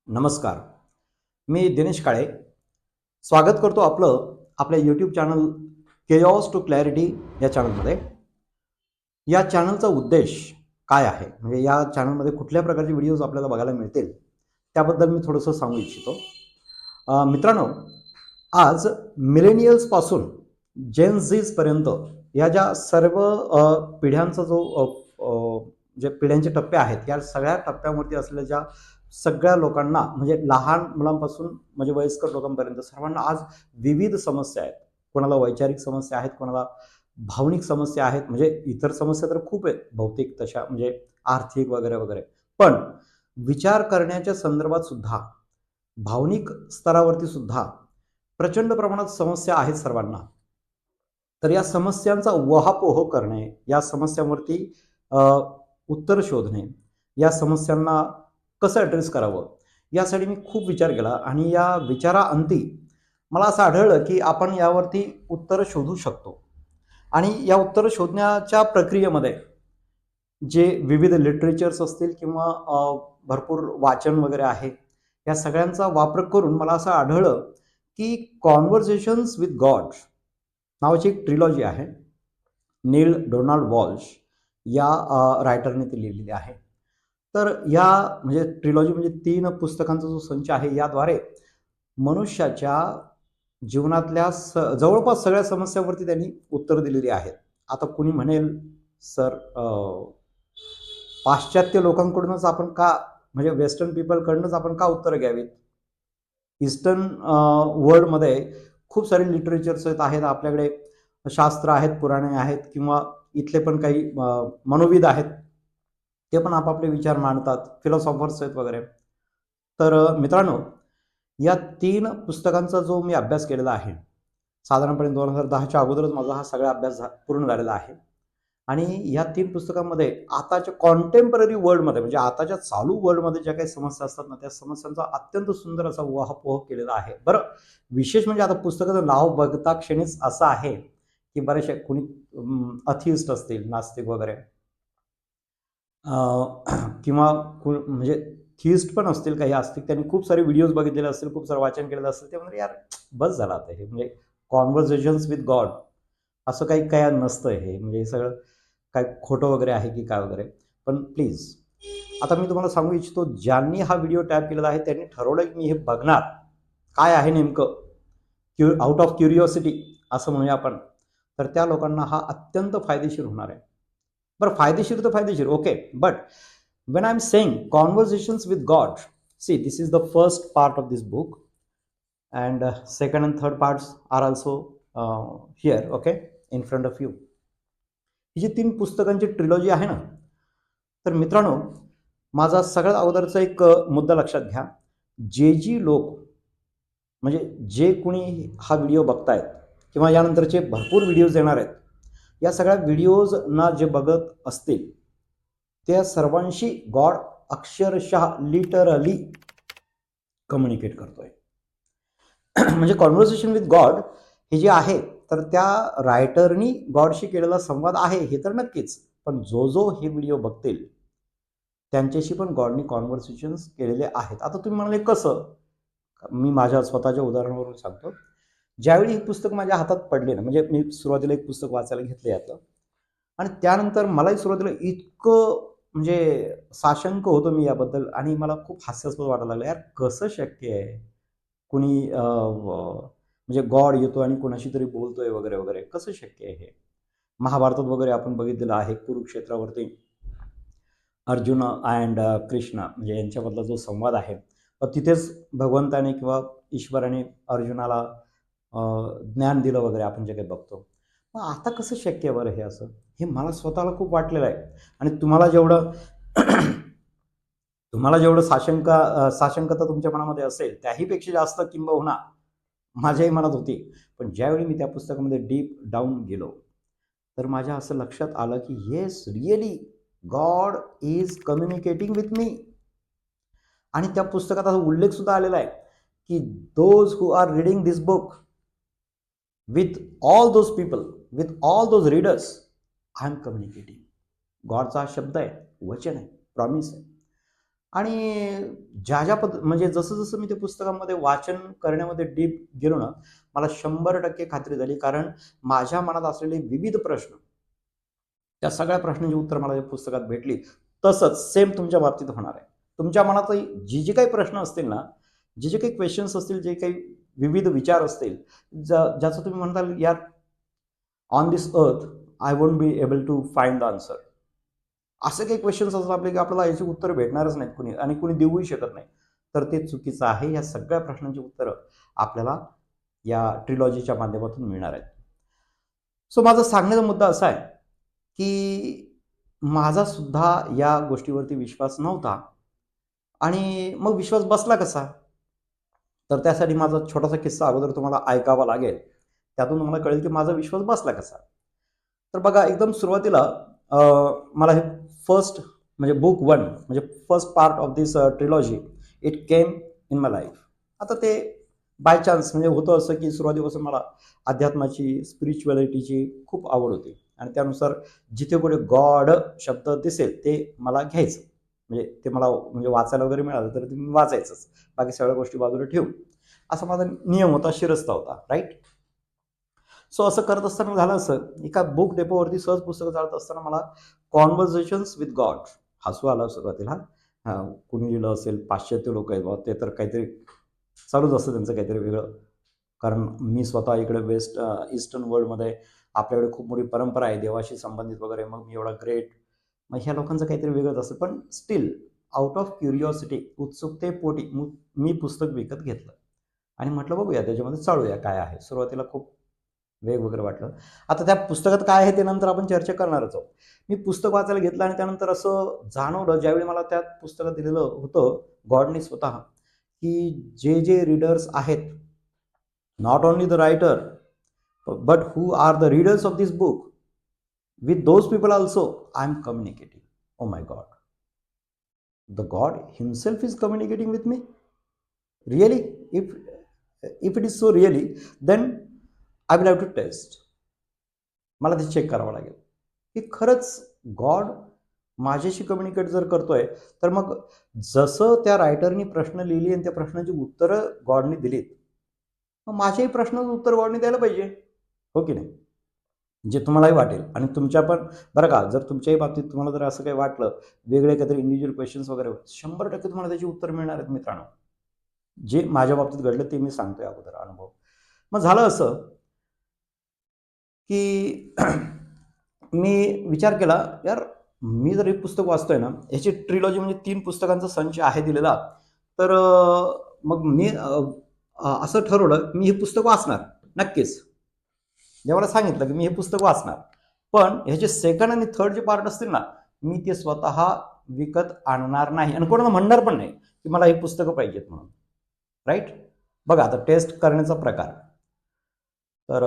नमस्कार. मी दिनेश काळे स्वागत करतो आपल्या YouTube channel chaos to clarity या चॅनलमध्ये. या चॅनलचा उद्देश काय आहे, म्हणजे या चॅनलमध्ये कुठल्या प्रकारचे व्हिडिओज आपल्याला बघायला मिळतील त्याबद्दल मी थोडंसं सांगू इच्छितो. मित्रांनो, आज मिलेनियल्सपासून जेन झीजपर्यंत या ज्या सर्व पिढ्यांचा जो जे पिढ्यांचे टप्पे आहेत, या सगळ्या टप्प्यावरती असलेल्या ज्या सगळ्या लोकांना, म्हणजे लहान मुलांपासून म्हणजे वयस्कर लोकांपर्यंत सर्वांना आज विविध समस्या आहेत. कोणाला वैचारिक समस्या आहेत, कोणाला भावनिक समस्या आहेत, म्हणजे इतर समस्या तर खूप आहेत भौतिक तशा, म्हणजे आर्थिक वगैरे वगैरे. पण विचार करण्याच्या संदर्भात सुद्धा, भावनिक स्तरावरती सुद्धा प्रचंड प्रमाणात समस्या आहेत सर्वांना. तर या समस्यांचा उहापोह करणे, या समस्यांवरती उत्तर शोधणे, या समस्यांना कसं ॲड्रेस करावं, यासाठी मी खूप विचार केला आणि या विचाराअंती मला असं आढळलं की आपण यावरती उत्तरं शोधू शकतो. आणि या उत्तरं शोधण्याच्या प्रक्रियेमध्ये जे विविध लिटरेचर्स असतील किंवा भरपूर वाचन वगैरे आहे, या सगळ्यांचा वापर करून मला असं आढळलं की कॉन्व्हर्सेशन्स विथ गॉड नावाची एक ट्रिलॉजी आहे. नील डोनाल्ड वॉल्श या रायटरने ती लिहिलेली आहे. तर या म्हणजे ट्रिलॉजी म्हणजे 3 पुस्तकांचा जो संच आहे, याद्वारे मनुष्याच्या जीवनातल्या जवळपास सगळ्या समस्यांवरती त्यांनी उत्तर दिलेली आहेत. आता कुणी म्हणेल, सर पाश्चात्य लोकांकडूनच आपण का, म्हणजे वेस्टर्न पीपलकडूनच आपण का उत्तरं घ्यावीत? ईस्टर्न वर्ल्डमध्ये खूप सारे लिटरेचर्स आहेत, आपल्याकडे शास्त्र आहेत, पुराणे आहेत, किंवा इथले पण काही मनोविद आहेत, ते पण आपापले विचार मांडतात, फिलॉसॉफर्स आहेत वगैरे. तर मित्रांनो, या 3 पुस्तकांचा जो मी अभ्यास केलेला आहे, साधारणपणे 2010च्या अगोदरच माझा हा सगळा अभ्यास पूर्ण झालेला आहे. आणि या 3 पुस्तकांमध्ये आताच्या कॉन्टेम्पररी वर्ल्डमध्ये, म्हणजे आताच्या चालू वर्ल्डमध्ये ज्या काही समस्या असतात ना, त्या समस्यांचा अत्यंत सुंदर असा उहापोह केलेला आहे. बरं, विशेष म्हणजे आता पुस्तकाचं नाव बघता क्षणीच असं आहे की बरेचसे कुणी अथिइस्ट असतील, नास्तिक वगैरे, किंवा म्हणजे थिइस्ट पण असतील, काही आस्तिक, त्यांनी खूप सारे व्हिडिओज बघितलेले असतील, खूप सारं वाचन केलेलं असेल, ते म्हणजे यार बस झालं आता हे, म्हणजे कॉन्व्हर्सेशन्स विथ गॉड असं काही काय नसतं हे, म्हणजे हे सगळं काय खोटं वगैरे आहे की काय वगैरे. पण प्लीज, आता मी तुम्हाला सांगू इच्छितो, ज्यांनी हा व्हिडिओ टॅप केलेला आहे त्यांनी ठरवलं की मी हे बघणार, काय आहे नेमकं, आउट ऑफ क्युरिओसिटी असं म्हणूया आपण, तर त्या लोकांना हा अत्यंत फायदेशीर होणार आहे. बरं, फायदेशीर तर फायदेशीर, okay, but when I'm saying conversations with God, see, this is the first part of this book, and second and third parts are also here, okay, in front of you. ही जी 3 पुस्तकांची ट्रिलॉजी आहे ना, तर मित्रांनो, माझा सगळ्यात अगोदरचा एक मुद्दा लक्षात घ्या. जे लोक, म्हणजे जे कुणी हा व्हिडिओ बघतायत किंवा यानंतरचे भरपूर व्हिडिओज येणार आहेत, या सगळ्या व्हिडिओजना जे बघत असतील, त्या सर्वांशी गॉड अक्षरशः लिटरली कम्युनिकेट करतोय. म्हणजे कॉन्व्हर्सेशन विथ गॉड हे जे आहे, तर त्या रायटरनी गॉडशी केलेला संवाद आहे हे तर नक्कीच, पण जो हे व्हिडिओ बघतील त्यांच्याशी पण गॉडनी कॉन्व्हर्सेशन्स केलेले आहेत. आता तुम्ही म्हणाले कसं? मी माझ्या स्वतःच्या उदाहरणावरून सांगतो. ज्यावेळी ही पुस्तक माझ्या हातात पडले ना, म्हणजे मी सुरुवातीला एक पुस्तक वाचायला घेतलं यातलं, आणि त्यानंतर मलाही सुरुवातीला इतकं म्हणजे साशंक होतो मी याबद्दल, आणि मला खूप हास्यास्पद वाटायला लागलं, यार कसं शक्य आहे? कुणी म्हणजे गॉड येतो आणि कोणाशी तरी बोलतोय वगैरे वगैरे, कसं शक्य आहे हे? महाभारतात वगैरे आपण बघितलेलं आहे, कुरुक्षेत्रावरती अर्जुन अँड कृष्ण म्हणजे यांच्यामधला जो संवाद आहे, तिथेच भगवंताने किंवा ईश्वराने अर्जुनाला ज्ञान दिलं वगैरे, आपण जे काही बघतो. मग आता कसं शक्य आहे बरं हे असं? हे मला स्वतःला खूप वाटलेलं आहे. आणि तुम्हाला जेवढं तुम्हाला जेवढं साशंकता तुमच्या मनामध्ये असेल, त्याहीपेक्षा जास्त किंबहुना माझ्याही मनात होती. पण ज्यावेळी मी त्या पुस्तकामध्ये डीप डाऊन गेलो, तर माझ्या असं लक्षात आलं की yes, really God is communicating with me. आणि त्या पुस्तकात असा उल्लेख सुद्धा आलेला आहे की those who are reading this book, with all those people, with all those readers, I am communicating. गॉडचा हा शब्द आहे, वचन आहे, प्रॉमिस आहे. आणि ज्या ज्या म्हणजे जसं जसं मी ते पुस्तकामध्ये वाचन करण्यामध्ये डीप गेलो ना, मला 100% खात्री झाली, कारण माझ्या मनात असलेले विविध प्रश्न, त्या सगळ्या प्रश्नांची उत्तर मला या पुस्तकात भेटली. तसंच सेम तुमच्या बाबतीत होणार आहे. तुमच्या मनातही जी जी काही प्रश्न असतील ना, जे जे काही क्वेश्चन्स असतील, जे काही विविध विचार असतील, ज्याचं तुम्ही म्हणताल यार, on this earth I won't be able to find the answer, असे काही क्वेश्चन्स असतात आपले की आपल्याला याची उत्तर भेटणारच नाहीत कुणी, आणि कुणी देऊही शकत नाही. तर ते चुकीचं आहे. या सगळ्या प्रश्नांची उत्तरं आपल्याला या ट्रिलॉजीच्या माध्यमातून मिळणार आहेत. सो माझा सांगण्याचा मुद्दा असा आहे की माझा सुद्धा या गोष्टीवरती विश्वास नव्हता, आणि मग विश्वास बसला कसा? तर त्यासाठी माझा छोटासा किस्सा अगोदर तुम्हाला ऐकावा लागेल. त्यातून तुम्हाला कळेल की माझा विश्वास बसला कसा. तर बघा, एकदम सुरुवातीला अ, मला हे फर्स्ट म्हणजे बुक 1 म्हणजे first part of this trilogy it came in my life. आता ते बाय चान्स म्हणजे होतं असं की सुरुवातीपासून मला अध्यात्माची, स्पिरिच्युअलिटीची खूप आवड होती, आणि त्यानुसार जिथे कुठे गॉड शब्द दिसेल ते मला घ्यायचं. म्हणजे ते मला म्हणजे वाचायला वगैरे मिळालं तर ते मी वाचायचंच. बाकी सगळ्या गोष्टी बाजूला ठेवून. असा माझा नियम होता, शिरस्ता होता, राईट? सो असं करत असताना झालं असं, एका बुक डेपोवरती सहज पुस्तकं चालत असताना मला कॉन्व्हर्सेशन्स विथ गॉड हसू आलं सुरुवातीला. कुणी लिहिलं असेल, पाश्चात्य लोक आहेत बाबा, ते तर काहीतरी चालूच असतं त्यांचं काहीतरी वेगळं. कारण मी स्वतः इकडे ईस्टर्न वर्ल्डमध्ये आपल्याकडे खूप मोठी परंपरा आहे देवाशी संबंधित वगैरे, मग मी एवढा ग्रेट, मग ह्या लोकांचं काहीतरी वेगळंच असतं. पण स्टील आउट ऑफ क्युरिओसिटी, उत्सुकतेपोटी मी पुस्तक विकत घेतलं आणि म्हटलं बघूया त्याच्यामध्ये चालूया काय आहे. सुरुवातीला खूप वेग वगैरे वाटलं. आता त्या पुस्तकात काय आहे ते नंतर आपण चर्चा करणारच आहोत. मी पुस्तक वाचायला घेतलं आणि त्यानंतर असं जाणवलं, ज्यावेळी मला त्या पुस्तकात दिलेलं होतं गॉडने स्वतः, की जे जे रीडर्स आहेत, not only the writer but who are the readers of this book, with those people also I am communicating. Oh my God, the God himself is communicating with me. Really? If it is so really, then I will have to test. मला ते check करावं लागेल की खरंच God माझ्याशी communicate जर करतोय, तर मग जसं त्या रायटरनी प्रश्न लिहिली आणि त्या प्रश्नाची उत्तरं गॉडने दिलीत, मग माझ्याही प्रश्नाचं उत्तर गॉडने द्यायला पाहिजे, हो की नाही? जे तुम्हालाही वाटेल, आणि तुमच्या पण बरं का, जर तुमच्याही बाबतीत तुम्हाला जर असं काही वाटलं, वेगळे काहीतरी इंडिव्हिज्युअल क्वेश्चन्स वगैरे, 100% तुम्हाला त्याची उत्तर मिळणार आहेत मित्रांनो. जे माझ्या बाबतीत घडलं ते मी सांगतोय अगोदर अनुभव. मग झालं असं की मी विचार केला, यार मी जर हे पुस्तक वाचतोय ना, ह्याची ट्रिलॉजी म्हणजे 3 पुस्तकांचा संच आहे दिलेला, तर मग मी असं ठरवलं मी हे पुस्तक वाचणार नक्कीच. जेव्हा सांगितलं की मी हे पुस्तक वाचणार, पण ह्याचे सेकंड आणि थर्ड जे पार्ट असतील ना, मी ते स्वतः विकत आणणार नाही, आणि कोणाला म्हणणार पण नाही की मला हे पुस्तकं पाहिजेत म्हणून, राईट? बघा आता टेस्ट करण्याचा प्रकार. तर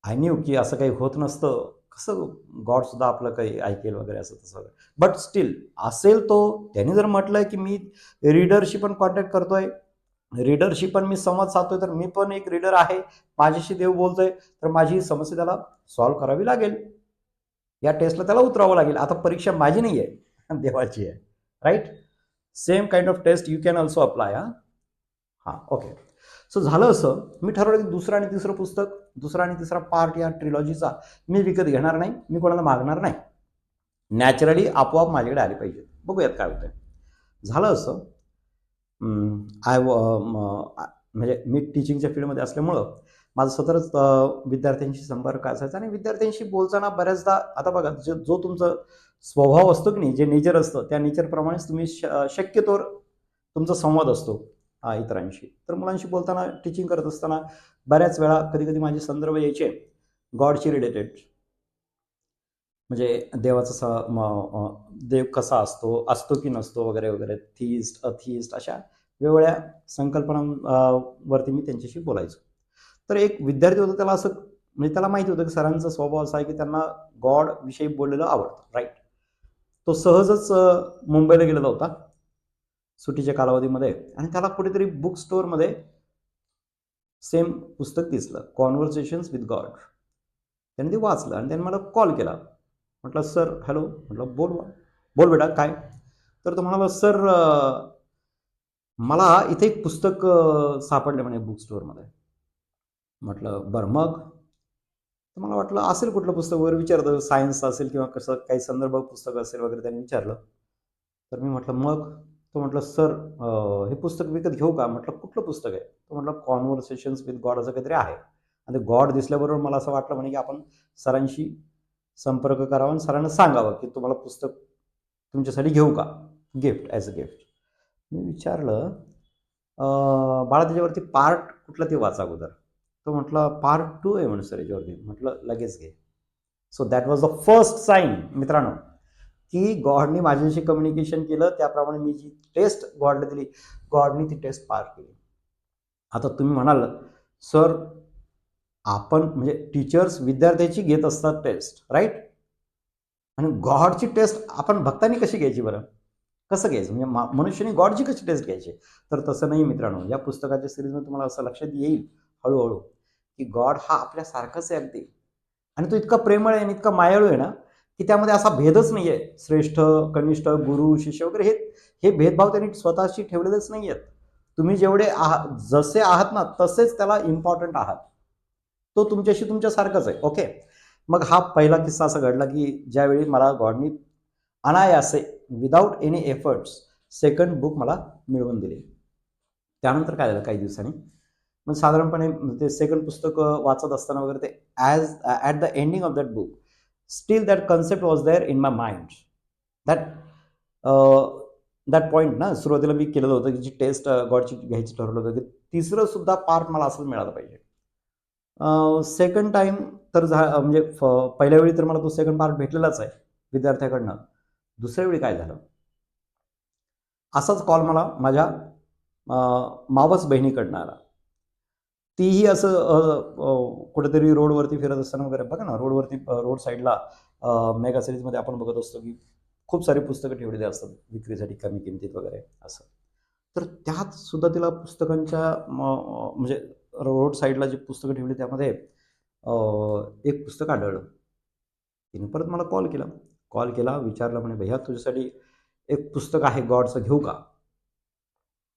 आय न्यू की असं काही होत नसतं. कसं गॉड सुद्धा आपलं काही ऐकेल वगैरे असं तसं. बट स्टील असेल तो, त्यांनी जर म्हटलंय की मी रीडरशी पण कॉन्टॅक्ट करतोय, रीडरशी पण मी संवाद साधतोय, तर मी पण एक रीडर आहे, माझ्याशी देव बोलतोय, तर माझी ही समस्या त्याला सॉल्व्ह करावी लागेल. या टेस्टला त्याला उतरावं लागेल. आता परीक्षा माझी नाही आहे, देवाची आहे, right? Same kind of test you can also apply. हां, ओके. सो झालं असं, मी ठरवलं की दुसरं आणि तिसरं पुस्तक, दुसरा आणि तिसरा पार्ट या ट्रिलॉजीचा मी विकत घेणार नाही, मी कोणाला मागणार नाही. नॅचरली आपोआप माझ्याकडे आले पाहिजेत. बघूयात काय होतंय. झालं असं, आय म्हणजे मी टीचिंगच्या फील्डमध्ये असल्यामुळं माझं सततच विद्यार्थ्यांशी संपर्क असायचा, आणि विद्यार्थ्यांशी बोलताना बऱ्याचदा आता बघा, जो तुमचा स्वभाव असतो की नाही, जे नेचर असतं त्या नेचरप्रमाणेच तुम्ही शक्यतोवर तुमचा संवाद असतो इतरांशी. तर मुलांशी बोलताना, टीचिंग करत असताना बऱ्याच वेळा कधी कधी माझे संदर्भ यायचे गॉडशी रिलेटेड, म्हणजे देव कसा असतो, असतो की नसतो वगैरे वगैरे, थिइस्ट अथिइस्ट, अशा वेगवेगळ्या संकल्पनांवरती मी त्यांच्याशी बोलायचो. तर एक विद्यार्थी होता, त्याला असं म्हणजे त्याला माहिती होतं की सरांचा स्वभाव असा आहे की त्यांना गॉड विषयी बोललेलं आवडतं, राईट? तो सहजच मुंबईला गेलेला होता सुट्टीच्या कालावधीमध्ये, आणि त्याला कुठेतरी बुक स्टोअरमध्ये सेम पुस्तक दिसलं, कॉन्व्हर्सेशन्स विथ गॉड. त्यांनी ते वाचलं आणि त्यांनी मला कॉल केला. म्हटलं सर हॅलो, म्हटलं बोल बोल बेटा काय. तर तो म्हणाला, सर मला इथे एक पुस्तक सापडलं म्हणे बुक स्टोअरमध्ये. म्हटलं बरं मग. तर मला वाटलं असेल कुठलं पुस्तक वगैरे, विचारतं सायन्स असेल किंवा कसं काही संदर्भ पुस्तक असेल वगैरे, त्यांनी विचारलं. तर मी म्हटलं मग. तो म्हटलं सर हे पुस्तक विकत घेऊ का. म्हटलं कुठलं पुस्तक आहे. तो म्हटलं कॉन्व्हर्सेशन्स विथ गॉड असं काहीतरी आहे. आणि गॉड दिसल्याबरोबर मला असं वाटलं म्हणे की आपण सरांशी संपर्क करावा आणि सरांना सांगावं की तुम्हाला पुस्तक तुमच्यासाठी घेऊ का, गिफ्ट ॲज अ गिफ्ट. मी विचारलं बाळा त्याच्यावरती पार्ट कुठला ते वाचा अगोदर. तो म्हटला पार्ट 2 आहे म्हणून सर याच्यावरती. म्हटलं लगेच घे. So that was the first sign मित्रांनो, की गॉडनी माझ्याशी कम्युनिकेशन केलं. त्याप्रमाणे मी जी टेस्ट गॉडला दिली, गॉडनी ती टेस्ट पार केली. आता तुम्ही म्हणाल सर आपण म्हणजे टीचर्स विद्यार्थ्याची घेत असतात टेस्ट, राईट. आणि गॉडची टेस्ट आपण भक्तांनी कशी घ्यायची बरं, कसं घ्यायचं, म्हणजे मनुष्याने गॉडची कशी टेस्ट घ्यायची. तर तसं नाही मित्रांनो. या पुस्तकाच्या सिरीजमध्ये तुम्हाला असं लक्षात येईल हळूहळू की गॉड हा आपल्यासारखंच आहे अगदी. आणि तो इतका प्रेमळ आहे आणि इतका मायाळू आहे ना, की त्यामध्ये असा भेदच नाही आहे. श्रेष्ठ कनिष्ठ गुरु शिष्य वगैरे हे भेदभाव त्यांनी स्वतःशी ठेवलेलेच नाही आहेत. तुम्ही जेवढे आहात, जसे आहात ना, तसेच त्याला इम्पॉर्टंट आहात. तो तुमच्याशी तुमच्यासारखंच आहे. ओके. मग हा पहिला किस्सा असा घडला की ज्यावेळी मला गॉडनी अनायासे without any efforts second book मला मिळवून दिले. त्यानंतर काय झालं काही दिवसांनी, मग साधारणपणे ते सेकंड पुस्तक वाचत असताना वगैरे ते at the ending of that book still that concept was there in my mind. That that point ना, सुरुवातीला मी केलेलं होतं की जी टेस्ट गॉडची घ्यायची ठरवलं होतं की तिसरं सुद्धा पार्ट मला असंच मिळालं पाहिजे. सेकंड टाईम तर म्हणजे पहिल्या वेळी तर मला तो सेकंड पार्ट भेटलेलाच आहे विद्यार्थ्याकडनं. दुसऱ्या वेळी काय झालं, असाच कॉल मला माझ्या मावस बहिणीकडनं आला. तीही असं कुठेतरी रोडवरती फिरत असताना वगैरे, बघा ना रोडवरती रोड साईडला मेगा सिरीजमध्ये आपण बघत असतो की खूप सारी पुस्तकं ठेवलेली असतात विक्रीसाठी कमी किमतीत वगैरे असं. तर त्यात सुद्धा तिला पुस्तकांच्या म्हणजे रोड साईडला जी पुस्तकं ठेवली त्यामध्ये एक पुस्तक आढळलं. तिने परत मला कॉल केला विचारलं म्हणे भैया तुझ्यासाठी एक पुस्तक आहे गॉडचं, घेऊ का.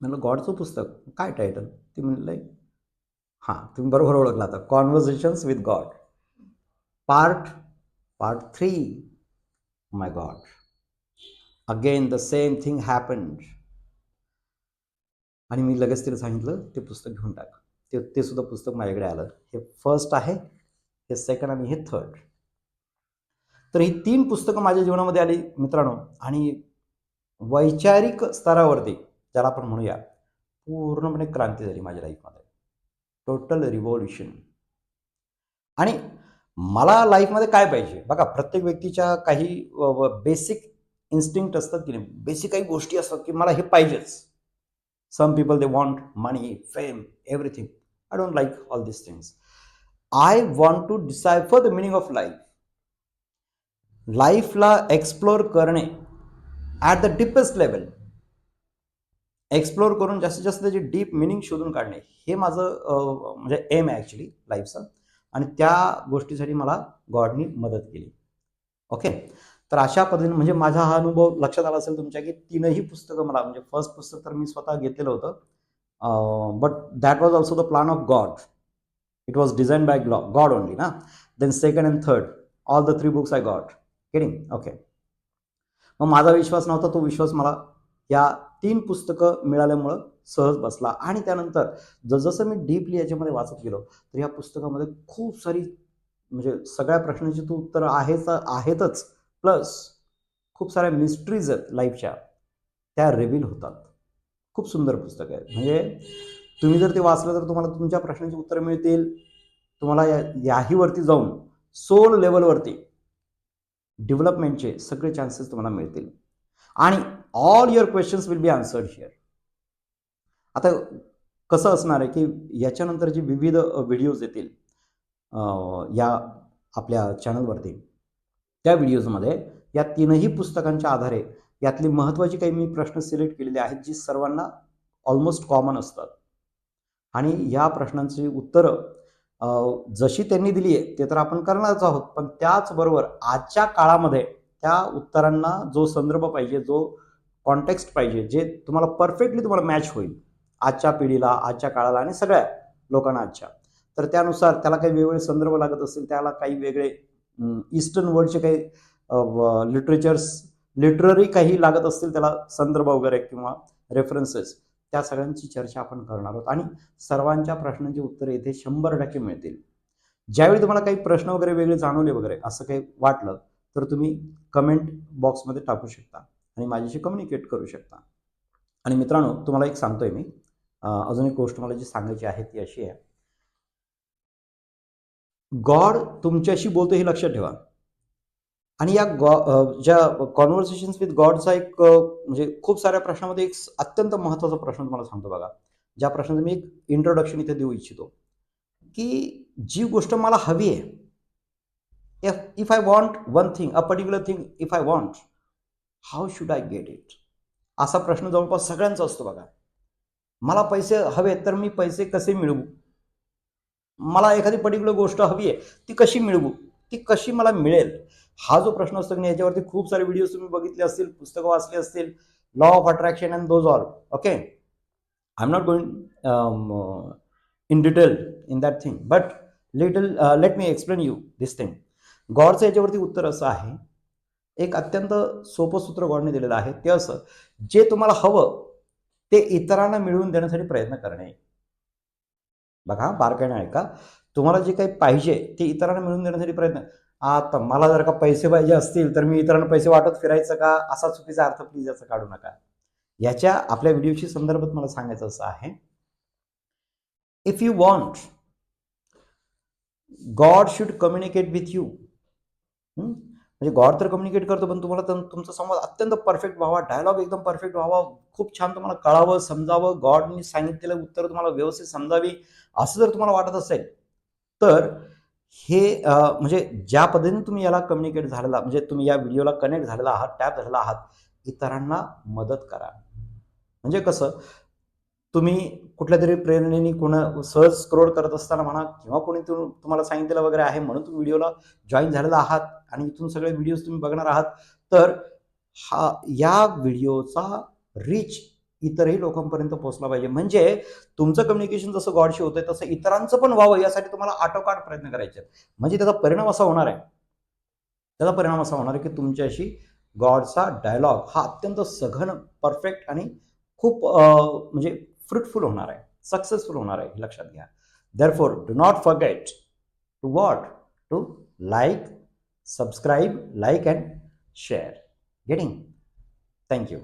म्हणलं गॉडचं पुस्तक, काय टायटल. ती म्हणलं हां, तुम्ही बरोबर ओळखला आता, conversations with God part part 3. My God, again the same thing happened. आणि मी लगेच तिला सांगितलं ते पुस्तक घेऊन टाक. ते सुद्धा पुस्तक माझ्याकडे आलं. हे फर्स्ट आहे, हे सेकंड आणि हे थर्ड. तर ही 3 पुस्तकं माझ्या जीवनामध्ये आली मित्रांनो. आणि वैचारिक स्तरावरती ज्याला आपण म्हणूया, पूर्णपणे क्रांती झाली माझ्या लाईफमध्ये. Total revolution. आणि मला लाईफमध्ये काय पाहिजे बघा, प्रत्येक व्यक्तीच्या काही बेसिक इन्स्टिंक्ट असतात की नाही, बेसिक काही गोष्टी असतात की मला हे पाहिजेच. Some people they want money, fame, everything. I don't like all this things. I want to decipher the meaning of life. लाईफला एक्सप्लोर करणे at the deepest level, explore करून जास्तीत जास्त त्याची डीप मिनिंग शोधून काढणे, हे माझं म्हणजे एम आहे ॲक्च्युली लाईफचं. आणि त्या गोष्टीसाठी मला गॉडनी मदत केली. ओके. तर अशा पद्धतीने म्हणजे माझा हा अनुभव लक्षात आला असेल तुमच्या की 3ही पुस्तकं मला, म्हणजे फर्स्ट पुस्तक तर मी स्वतः घेतलेलं होतं, but that was also the plan of God. It was design by God only ना. Then second and third all the 3 books I got. Getting okay. मग माझा विश्वास नव्हता, तो विश्वास मला या 3 पुस्तकं मिळाल्यामुळं सहज बसला. आणि त्यानंतर जसजसं मी डीपली याच्यामध्ये वाचत गेलो, तर या पुस्तकामध्ये खूप सारी म्हणजे सगळ्या प्रश्नांची तू उत्तरं आहेतच, प्लस खूप साऱ्या मिस्ट्रीज आहेत लाईफच्या, त्या रिव्हील होतात. खूप सुंदर पुस्तक आहे. म्हणजे तुम्ही जर ते वाचलं तर तुम्हाला तुमच्या प्रश्नांची उत्तरं मिळतील. तुम्हाला याहीवरती जाऊन सोल लेवलवरती डेव्हलपमेंटचे सगळे चान्सेस तुम्हाला मिळतील. आणि all your questions will be answered here. आता कसं असणार आहे की याच्यानंतर जे विविध व्हिडिओज येतील या आपल्या चॅनलवरती, त्या व्हिडिओजमध्ये या 3ही पुस्तकांच्या आधारे यातली महत्त्वाची काही मी प्रश्न सिलेक्ट केलेले आहेत, जी सर्वांना ऑलमोस्ट कॉमन असतात. आणि या प्रश्नांची उत्तरं जशी त्यांनी दिली आहे ते तर आपण करणारच आहोत, पण त्याचबरोबर आजच्या काळामध्ये त्या उत्तरांना जो संदर्भ पाहिजे, जो कॉन्टेक्स्ट पाहिजे जे तुम्हाला परफेक्टली तुम्हाला मॅच होईल आजच्या पिढीला, आजच्या काळाला आणि सगळ्या लोकांना आजच्या. तर त्यानुसार त्याला काही वेगवेगळे संदर्भ लागत असतील, त्याला काही वेगळे ईस्टर्न वर्ल्डचे काही लिटररी काही लागत असतील त्याला संदर्भ वगैरे किंवा रेफरन्सेस, त्या सगळ्यांची चर्चा आपण करणार आहोत आणि सर्वांच्या प्रश्नांची उत्तरे इथे 100% मिळतील. ज्यावेळी तुम्हाला काही प्रश्न वगैरे वेगळे जाणवले वगैरे असं काही वाटलं तर तुम्ही कमेंट बॉक्समध्ये टाकू शकता आणि माझ्याशी कम्युनिकेट करू शकता. आणि मित्रांनो, तुम्हाला एक सांगतोय मी, अजून एक गोष्ट मला जी सांगायची आहे ती अशी आहे, गॉड तुमच्याशी बोलतो हे लक्षात ठेवा. आणि या ज्या कॉन्व्हर्सेशन्स विथ गॉडचा एक म्हणजे खूप साऱ्या प्रश्नामध्ये एक अत्यंत महत्त्वाचा प्रश्न तुम्हाला सांगतो बघा, ज्या प्रश्नाचं मी एक इंट्रोडक्शन इथे देऊ इच्छितो, की जी गोष्ट मला हवी आहे, if I want one thing, a particular thing if I want, how should I get it? असा प्रश्न जवळपास सगळ्यांचा असतो बघा. मला पैसे हवेत तर मी पैसे कसे मिळवू? मला एखादी पर्टिक्युलर गोष्ट हवी आहे, ती कशी मिळवू? ती कशी मला मिळेल? हा जो प्रश्न असतो की याच्यावरती खूप सारे व्हिडिओ तुम्ही बघितले असतील, पुस्तकं वाचली असतील, law of attraction and those all. Okay, I am not going in detail in that thing, but let me explain you this thing. गॉडचं याच्यावरती उत्तर असं आहे, एक अत्यंत सोपं सूत्र गॉडने दिलेलं आहे. ते असं, जे तुम्हाला हवं ते इतरांना मिळवून देण्यासाठी प्रयत्न करणे. बघा, बारकाईने ऐका. तुम्हाला जे काही पाहिजे ते इतरांना मिळवून देण्यासाठी प्रयत्न. आता मला जर का पैसे पाहिजे असतील तर मी इतरांना पैसे वाटत फिरायचं का? असा चुकीचा अर्थ प्लीज याचा काढू नका. याच्या आपल्या व्हिडिओशी संदर्भात मला सांगायचं असं आहे, if you want, God should communicate with you. म्हणजे गॉड तर कम्युनिकेट करतो, पण तुम्हाला तुमचा संवाद अत्यंत परफेक्ट व्हावा, डायलॉग एकदम परफेक्ट व्हावा, खूप छान तुम्हाला कळावं, समजावं, गॉडनी सांगितलेलं उत्तर तुम्हाला व्यवस्थित समजावी, असं जर तुम्हाला वाटत असेल तर हे म्हणजे ज्या पद्धतीने तुम्ही याला कम्युनिकेट झालेला, म्हणजे तुम्ही या व्हिडिओला कनेक्ट झालेला आहात, टॅप झालेला आहात, इतरांना मदत करा. म्हणजे कसं, तुम्ही कुठल्या तरी प्रेरणेने सहज स्क्रोल करत असताना म्हणा किंवा कोणी तुम्हाला सांगितलेलं वगैरे आहे म्हणून तुम्ही व्हिडिओला जॉईन झालेला आहात आणि इथून सगळे व्हिडिओज तुम्ही बघणार आहात, तर या व्हिडिओचा रीच इतरही लोकांपर्यंत पोहोचला पाहिजे. म्हणजे तुमचं कम्युनिकेशन जसं गॉडशी होतंय तसं इतरांचं पण व्हावं, यासाठी तुम्हाला आटोकाट प्रयत्न करायचे आहेत. म्हणजे त्याचा परिणाम असा होणार आहे, की तुमच्याशी गॉडचा डायलॉग हा अत्यंत सघन, परफेक्ट आणि खूप म्हणजे फ्रुटफुल होणार आहे, सक्सेसफुल होणार आहे, लक्षात घ्या. Therefore do not forget to what, to like, subscribe, like and share. Getting? Thank you.